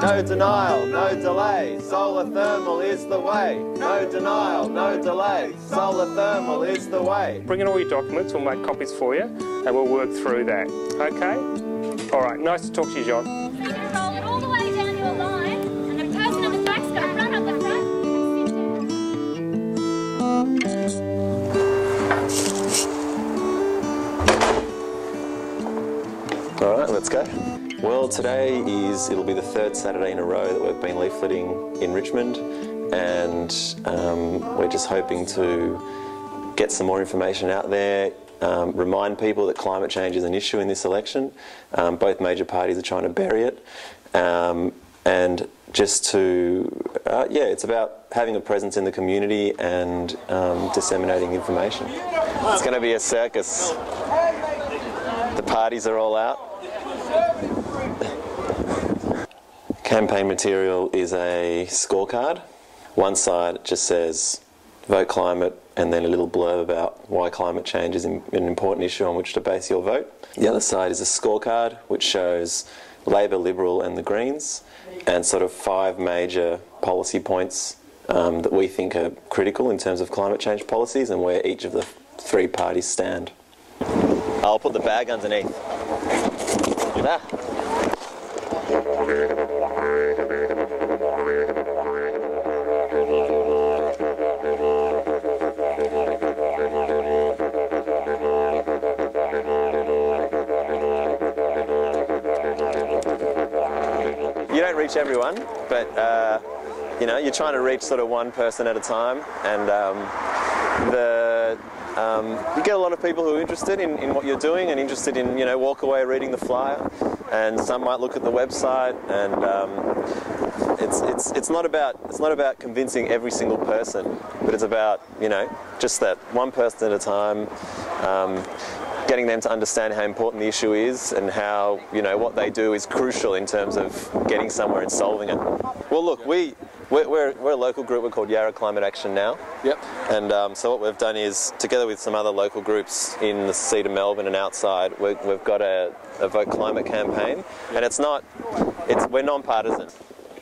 No denial, no delay, solar thermal is the way. No denial, no delay, solar thermal is the way. Bring in all your documents, we'll make copies for you and we'll work through that, okay? All right, nice to talk to you, John. So you're going to roll it all the way down your line and the person on the back's going to run up the front. All right, let's go. Well, today it'll be the third Saturday in a row that we've been leafleting in Richmond, and we're just hoping to get some more information out there, remind people that climate change is an issue in this election. Both major parties are trying to bury it, and just to, it's about having a presence in the community and disseminating information. It's going to be a circus. The parties are all out. Campaign material is a scorecard. One side just says vote climate and then a little blurb about why climate change is an important issue on which to base your vote. The other side is a scorecard which shows Labor, Liberal and the Greens and sort of 5 major policy points that we think are critical in terms of climate change policies and where each of the 3 parties stand. I'll put the bag underneath. Ah. You don't reach everyone, but you're trying to reach sort of one person at a time, and you get a lot of people who are interested in what you're doing and interested in walk away reading the flyer, and some might look at the website, and it's not about convincing every single person, but it's about just that one person at a time, getting them to understand how important the issue is and how what they do is crucial in terms of getting somewhere and solving it. Well, look, we're a local group. We're called Yarra Climate Action now. Yep. And so what we've done is, together with some other local groups in the seat of Melbourne and outside, we've got a Vote Climate campaign, and we're non-partisan.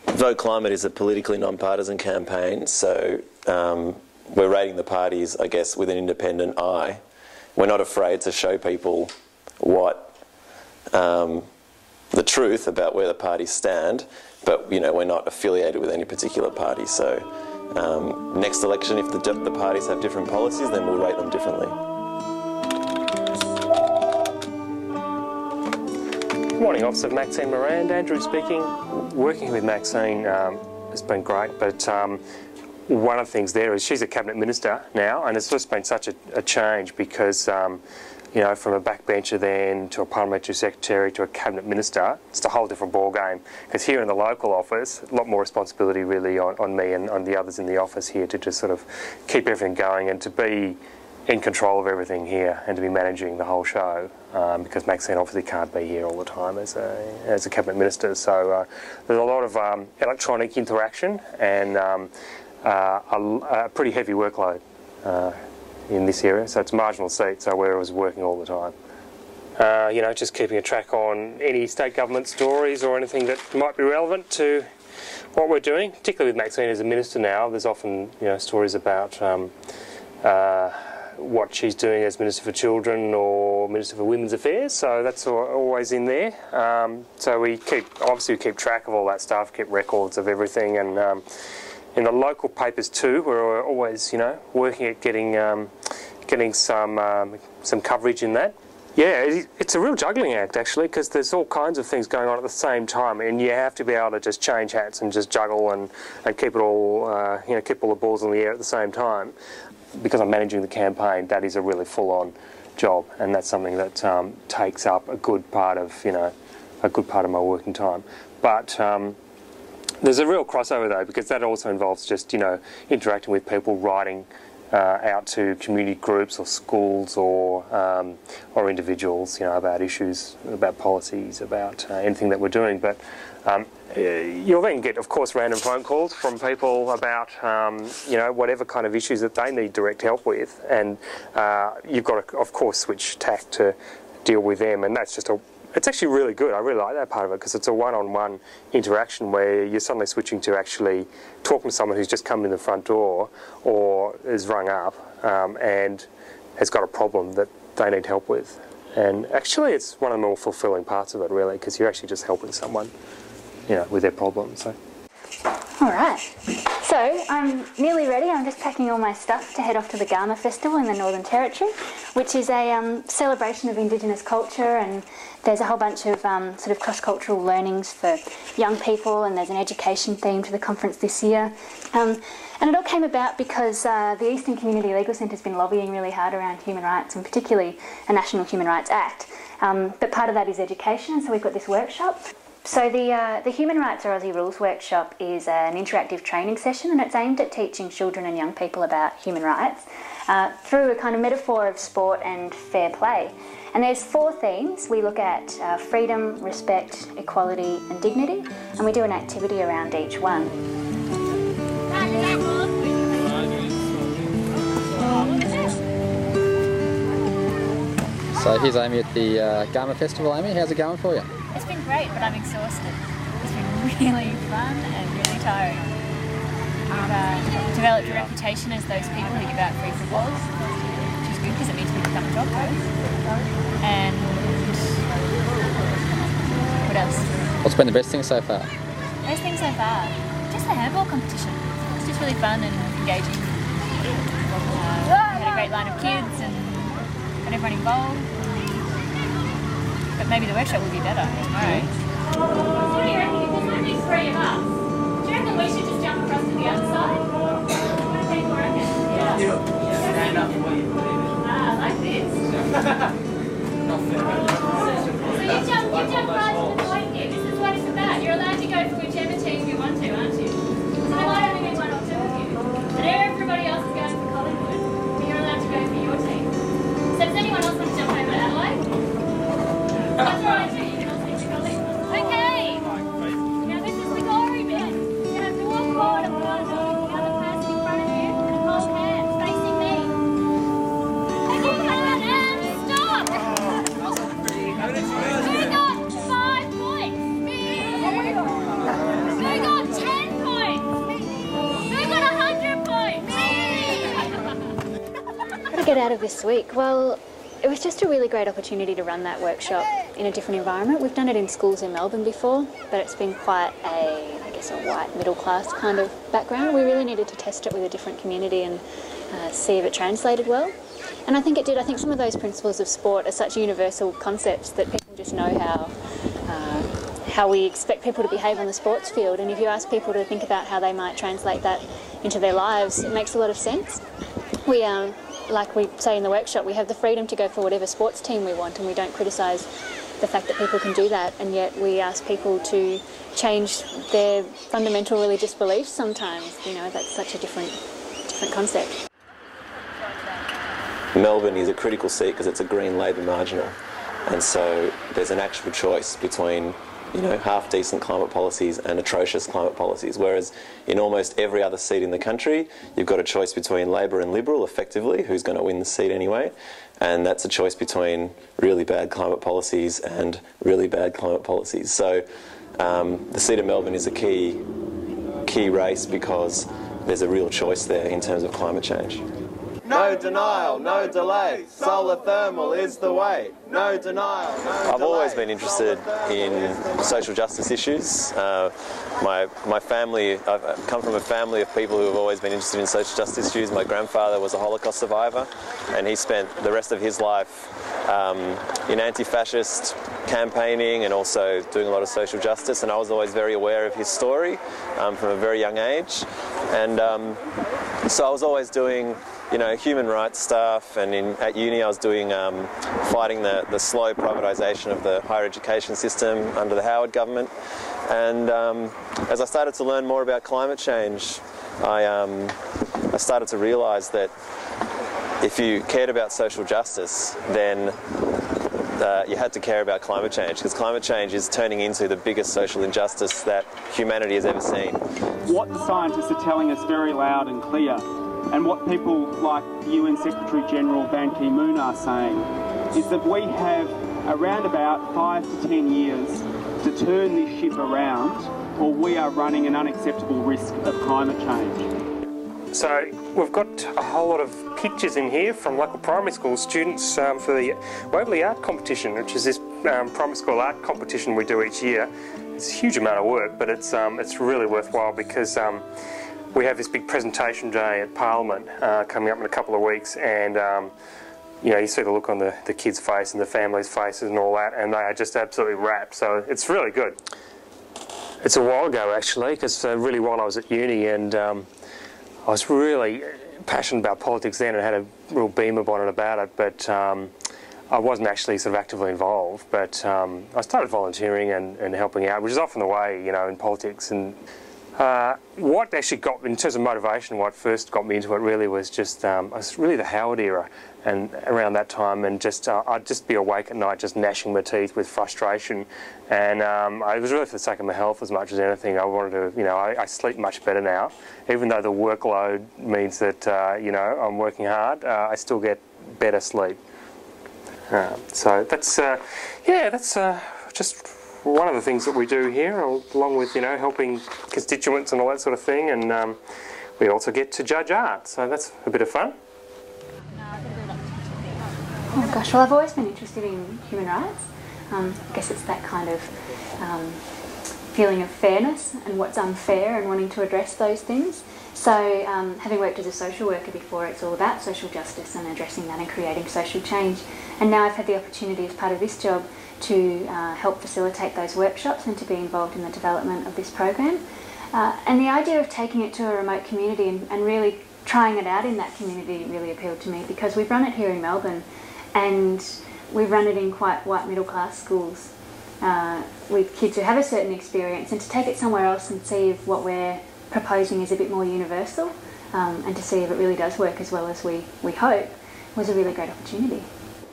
Vote Climate is a politically non-partisan campaign, so we're rating the parties, I guess, with an independent eye. We're not afraid to show people what the truth about where the parties stand, but we're not affiliated with any particular party. So next election, if the parties have different policies, then we'll rate them differently. Good morning, Officer Maxine Moran. Andrew speaking. Working with Maxine has been great, but one of the things there is she's a cabinet minister now, and it's just been such a change because, from a backbencher then to a parliamentary secretary to a cabinet minister, it's a whole different ball game. Because here in the local office, a lot more responsibility really on me and on the others in the office here to just sort of keep everything going and to be in control of everything here and to be managing the whole show, because Maxine obviously can't be here all the time as a cabinet minister. So there's a lot of electronic interaction and a pretty heavy workload in this area, so it's a marginal seat, so where I was working all the time. Just keeping a track on any state government stories or anything that might be relevant to what we're doing, particularly with Maxine as a minister now. There's often stories about what she's doing as Minister for Children or Minister for Women's Affairs, so that's always in there. So we keep track of all that stuff, keep records of everything, and in the local papers too, we're always, working at getting some coverage in that. Yeah, it's a real juggling act actually, because there's all kinds of things going on at the same time, and you have to be able to just change hats and just juggle and keep it all, keep all the balls in the air at the same time. Because I'm managing the campaign, that is a really full-on job, and that's something that takes up a good part of, my working time. But there's a real crossover though, because that also involves just, interacting with people, writing out to community groups or schools or individuals, about issues, about policies, about anything that we're doing. But you'll then get, of course, random phone calls from people about, whatever kind of issues that they need direct help with, and you've got to, of course, switch tack to deal with them, and that's just It's actually really good. I really like that part of it because it's a one-on-one interaction where you're suddenly switching to actually talking to someone who's just come in the front door or is rung up and has got a problem that they need help with. And actually it's one of the more fulfilling parts of it, really, because you're actually just helping someone, you know, with their problem. So. All right, so I'm nearly ready. I'm just packing all my stuff to head off to the Garma Festival in the Northern Territory, which is a celebration of Indigenous culture, and there's a whole bunch of sort of cross-cultural learnings for young people, and there's an education theme to the conference this year. And it all came about because the Eastern Community Legal Centre has been lobbying really hard around human rights, and particularly a National Human Rights Act. But part of that is education, so we've got this workshop. So the Human Rights or Aussie Rules workshop is an interactive training session, and it's aimed at teaching children and young people about human rights through a kind of metaphor of sport and fair play. And there's 4 themes. We look at freedom, respect, equality and dignity, and we do an activity around each one. So here's Amy at the Garma Festival. Amy, how's it going for you? It's been great, but I'm exhausted. It's been really fun and really tiring. I've developed a reputation as those people who give out free footballs, which is good because it means we become a job post. And what else? What's been the best thing so far? Best thing so far? Just the handball competition. It's just really fun and engaging. We had a great line of kids and got everyone involved. But maybe the workshop will be better tomorrow. What do you reckon? There's only 3 of us. Do you reckon we should just jump across to the other side? What do you think, reckon? Yeah. Stand up while you believe it. Like this. Not fair. So you jump right to the point here. This is what it's about. You're allowed to go for whichever team you want to, aren't you? So there might only be 1 or 2 of you. And everybody else is going for Collingwood. But you're allowed to go for your team. So does anyone else want to jump over Adelaide? That's all right too, you can all take your colleagues. Okay! Now this is the glory bit. You have to walk forward and follow the other person in front of you and hold hands facing me. Okay, and stop! Who got 5 points? Who got 10 points? Who got 100 points? What did I get out of this week? Well, it was just a really great opportunity to run that workshop in a different environment. We've done it in schools in Melbourne before, but it's been quite a white middle class kind of background. We really needed to test it with a different community and see if it translated well. And I think it did. I think some of those principles of sport are such universal concepts that people just know how we expect people to behave on the sports field. And if you ask people to think about how they might translate that into their lives, it makes a lot of sense. We like we say in the workshop, we have the freedom to go for whatever sports team we want, and we don't criticise the fact that people can do that, and yet we ask people to change their fundamental religious beliefs sometimes. You know, that's such a different concept. Melbourne is a critical seat because it's a Green Labor marginal, and so there's an actual choice between, you know, half-decent climate policies and atrocious climate policies, whereas in almost every other seat in the country, you've got a choice between Labor and Liberal, effectively, who's going to win the seat anyway, and that's a choice between really bad climate policies and really bad climate policies. So the seat of Melbourne is a key race because there's a real choice there in terms of climate change. No denial, no delay. Solar thermal is the way. No denial, no delay. I've always been interested in social justice issues. My family, I've come from a family of people who have always been interested in social justice issues. My grandfather was a Holocaust survivor, and he spent the rest of his life in anti-fascist campaigning and also doing a lot of social justice, and I was always very aware of his story from a very young age. And so I was always doing, you know, human rights stuff, and at uni I was doing fighting the slow privatisation of the higher education system under the Howard government. And as I started to learn more about climate change, I started to realise that if you cared about social justice, then you had to care about climate change, because climate change is turning into the biggest social injustice that humanity has ever seen. What the scientists are telling us very loud and clear, and what people like UN Secretary General Ban Ki-moon are saying, is that we have around about 5 to 10 years to turn this ship around, or we are running an unacceptable risk of climate change. So we've got a whole lot of pictures in here from local primary school students for the Waverley Art Competition, which is this primary school art competition we do each year. It's a huge amount of work, but it's really worthwhile because we have this big presentation day at Parliament coming up in a couple of weeks, and you know, you see the look on the kids' face and the families' faces and all that, and they are just absolutely rapt. So it's really good. It's a while ago actually, because really while I was at uni, and I was really passionate about politics then and had a real beamer bonnet about it, but I wasn't actually sort of actively involved. But I started volunteering and helping out, which is often the way, you know, in politics. And what actually got, in terms of motivation, what first got me into it really was just, it was really the Howard era, and around that time, and just I'd just be awake at night just gnashing my teeth with frustration, and it was really for the sake of my health as much as anything. I wanted to, you know, I sleep much better now, even though the workload means that, you know, I'm working hard, I still get better sleep. So that's, yeah, that's just one of the things that we do here, along with, you know, helping constituents and all that sort of thing, and we also get to judge art, so that's a bit of fun. Oh gosh, well I've always been interested in human rights. I guess it's that kind of feeling of fairness and what's unfair and wanting to address those things. So having worked as a social worker before, it's all about social justice and addressing that and creating social change. And now I've had the opportunity as part of this job to help facilitate those workshops and to be involved in the development of this program. And the idea of taking it to a remote community and really trying it out in that community really appealed to me, because we've run it here in Melbourne, and we run it in quite white middle class schools with kids who have a certain experience, and to take it somewhere else and see if what we're proposing is a bit more universal, and to see if it really does work as well as we hope, was a really great opportunity.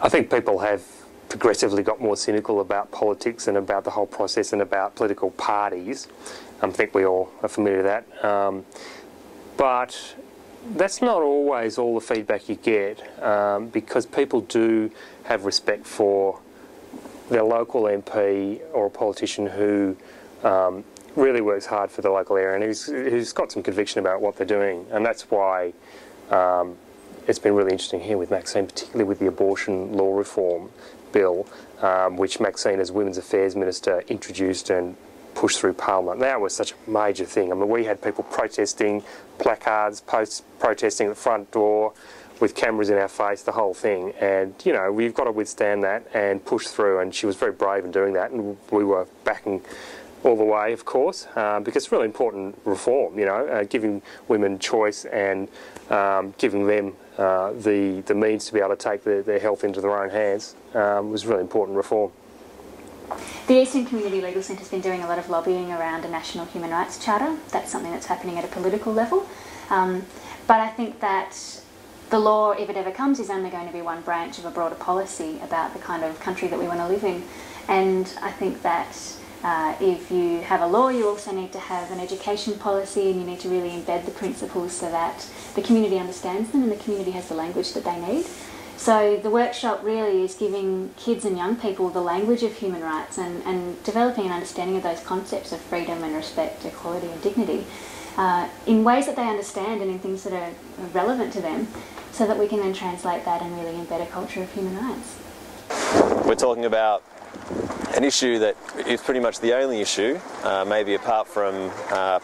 I think people have progressively got more cynical about politics and about the whole process and about political parties. I think we all are familiar with that. But that's not always all the feedback you get, because people do have respect for their local MP or a politician who really works hard for the local area and who's got some conviction about what they're doing. And that's why it's been really interesting here with Maxine, particularly with the abortion law reform bill, which Maxine, as Women's Affairs Minister, introduced and pushed through Parliament. That was such a major thing. I mean, we had people protesting, placards, posts protesting at the front door, with cameras in our face, the whole thing. And, you know, we've got to withstand that and push through, and she was very brave in doing that, and we were backing all the way, of course, because it's really important reform, you know, giving women choice and giving them the means to be able to take their health into their own hands was really important reform. The Eastern Community Legal Centre's been doing a lot of lobbying around a National Human Rights Charter. That's something that's happening at a political level. But I think that the law, if it ever comes, is only going to be one branch of a broader policy about the kind of country that we want to live in. And I think that if you have a law, you also need to have an education policy, and you need to really embed the principles so that the community understands them and the community has the language that they need. So the workshop really is giving kids and young people the language of human rights and developing an understanding of those concepts of freedom and respect, equality and dignity in ways that they understand and in things that are relevant to them, so that we can then translate that and really embed a culture of human rights. We're talking about an issue that is pretty much the only issue, maybe apart from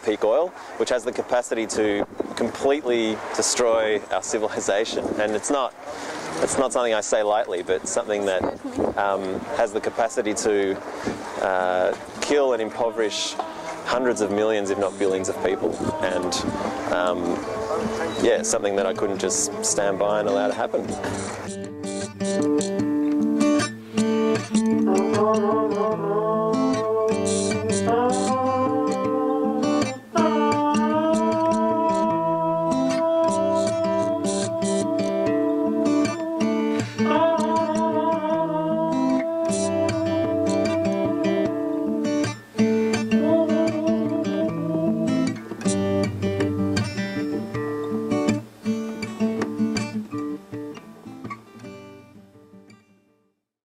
peak oil, which has the capacity to completely destroy our civilization. And it's not something I say lightly, but something that has the capacity to kill and impoverish hundreds of millions, if not billions of people. And yeah, something that I couldn't just stand by and allow to happen.